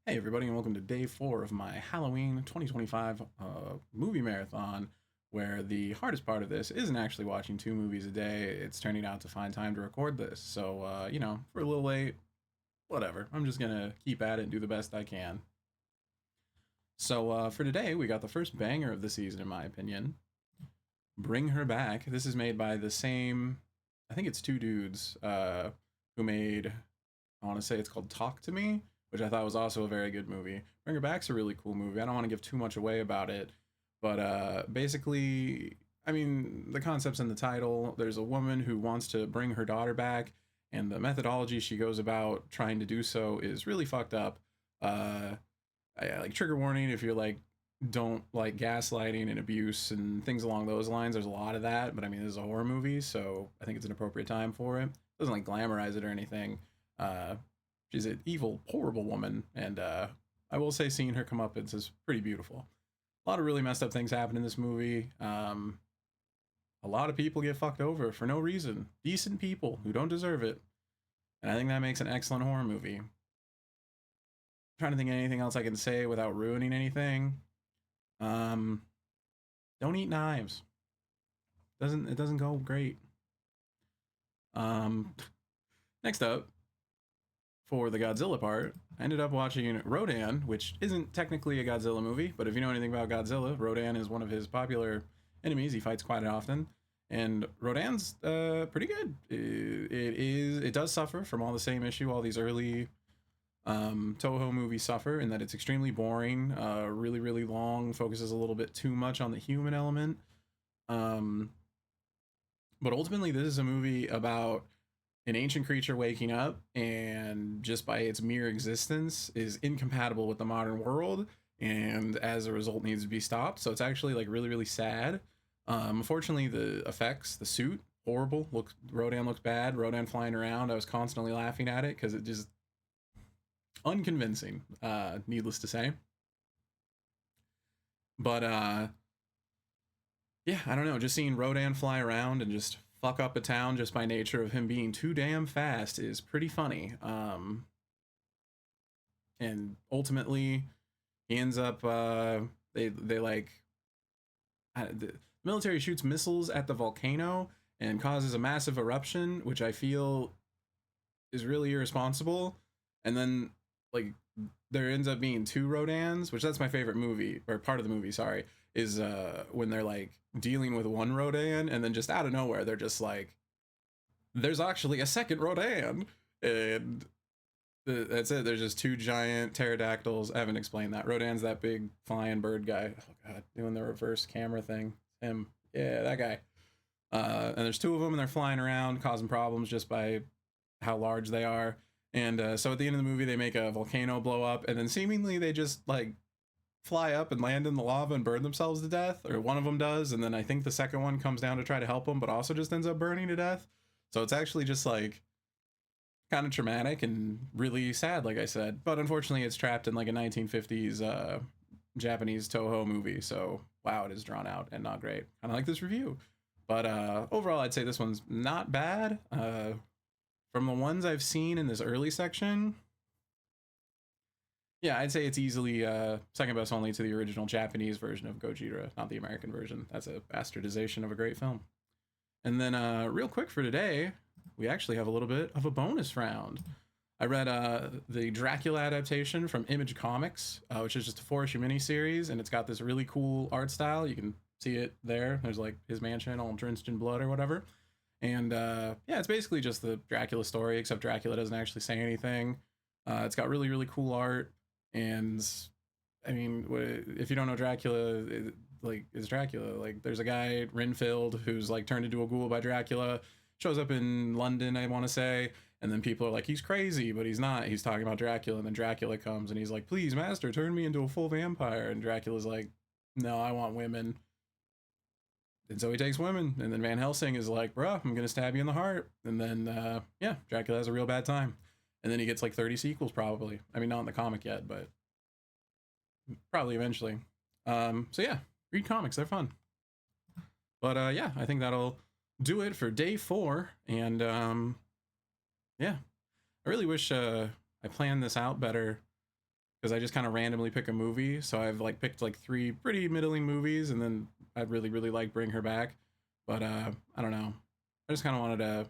Hey everybody, and welcome to day 4 of my Halloween 2025 movie marathon, where the hardest part of this isn't actually watching 2 movies a day, it's turning out to find time to record this. So, if we're a little late, whatever. I'm just gonna keep at it and do the best I can. So, for today, we got the first banger of the season, in my opinion. Bring Her Back. This is made by the same, I think it's two dudes who made, I want to say it's called Talk to Me, which I thought was also a very good movie. Bring Her Back's a really cool movie. I don't want to give too much away about it, but basically, I mean, the concept's in the title. There's a woman who wants to bring her daughter back, and the methodology she goes about trying to do so is really fucked up. Uh, like trigger warning if you're like don't like gaslighting and abuse and things along those lines. There's a lot of that, but I mean, this is a horror movie, so I think it's an appropriate time for it. It doesn't like glamorize it or anything. Uh, she's an evil, horrible woman, and I will say seeing her come up is pretty beautiful. A lot of really messed up things happen in this movie. A lot of people get fucked over for no reason. Decent people who don't deserve it, and I think that makes an excellent horror movie. I'm trying to think of anything else I can say without ruining anything. Um, don't eat knives. It doesn't go great. Um, Next up, for the Godzilla part, I ended up watching Rodan, which isn't technically a Godzilla movie, but if you know anything about Godzilla, Rodan is one of his popular enemies. He fights quite often, and Rodan's pretty good. It does suffer from all the same issue all these early Toho movies suffer, in that it's extremely boring, really long, focuses a little bit too much on the human element. Um, but ultimately, this is a movie about an ancient creature waking up and just by its mere existence is incompatible with the modern world, and as a result needs to be stopped. So it's actually like really sad. Unfortunately, the effects, the suit, horrible. Rodan looks bad. Rodan flying around, I was constantly laughing at it because it just unconvincing, needless to say. But yeah, I don't know. Just seeing Rodan fly around and just fuck up a town just by nature of him being too damn fast is pretty funny. And ultimately, he ends up they like the military shoots missiles at the volcano and causes a massive eruption, which I feel is really irresponsible. And then like there ends up being two Rodans, which that's my favorite movie, or part of the movie, sorry, is when they're like dealing with one Rodan and then just out of nowhere they're just like there's actually a second Rodan, and that's it. There's just two giant pterodactyls. I haven't explained that. Rodan's that big flying bird guy. Oh god, doing the reverse camera thing. Him. Yeah, that guy. And there's two of them and they're flying around causing problems just by how large they are. And so at the end of the movie, they make a volcano blow up, and then seemingly they just like fly up and land in the lava and burn themselves to death, or one of them does, and then I think the second one comes down to try to help them, but also just ends up burning to death. So it's actually just like kind of traumatic and really sad, like I said. But unfortunately, it's trapped in like a 1950s Japanese Toho movie. So wow, it is drawn out and not great. Kind of like this review. But overall, I'd say this one's not bad. From the ones I've seen in this early section, yeah, I'd say it's easily second best only to the original Japanese version of Gojira, not the American version. That's a bastardization of a great film. And then real quick for today, we actually have a little bit of a bonus round. I read the Dracula adaptation from Image Comics, which is just a 4-issue miniseries, and it's got this really cool art style. You can see it there. There's like his mansion all drenched in blood or whatever. And yeah, it's basically just the Dracula story, except Dracula doesn't actually say anything. It's got really cool art, and I mean, if you don't know Dracula, like is Dracula. Like there's a guy Renfield who's like turned into a ghoul by Dracula, shows up in London, I want to say, and then people are like he's crazy, but he's not. He's talking about Dracula, and then Dracula comes and he's like, please, master, turn me into a full vampire, and Dracula's like, no, I want women. And so he takes women, and then Van Helsing is like, bruh, I'm gonna stab you in the heart. And then yeah, Dracula has a real bad time. And then he gets like 30 sequels probably. I mean, not in the comic yet, but probably eventually. So yeah, read comics, they're fun. But yeah, I think that'll do it for day 4. And yeah, I really wish I planned this out better. because I just kind of randomly pick a movie. So I've like picked like three pretty middling movies, and then I'd really like Bring Her Back. But I don't know. I just kind of wanted to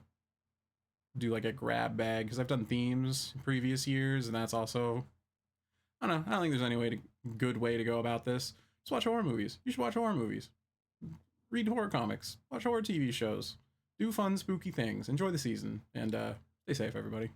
do like a grab bag because I've done themes in previous years, and that's also I don't know. I don't think there's any good way to go about this. Just watch horror movies. You should watch horror movies. Read horror comics. Watch horror TV shows. Do fun, spooky things. Enjoy the season, and stay safe, everybody.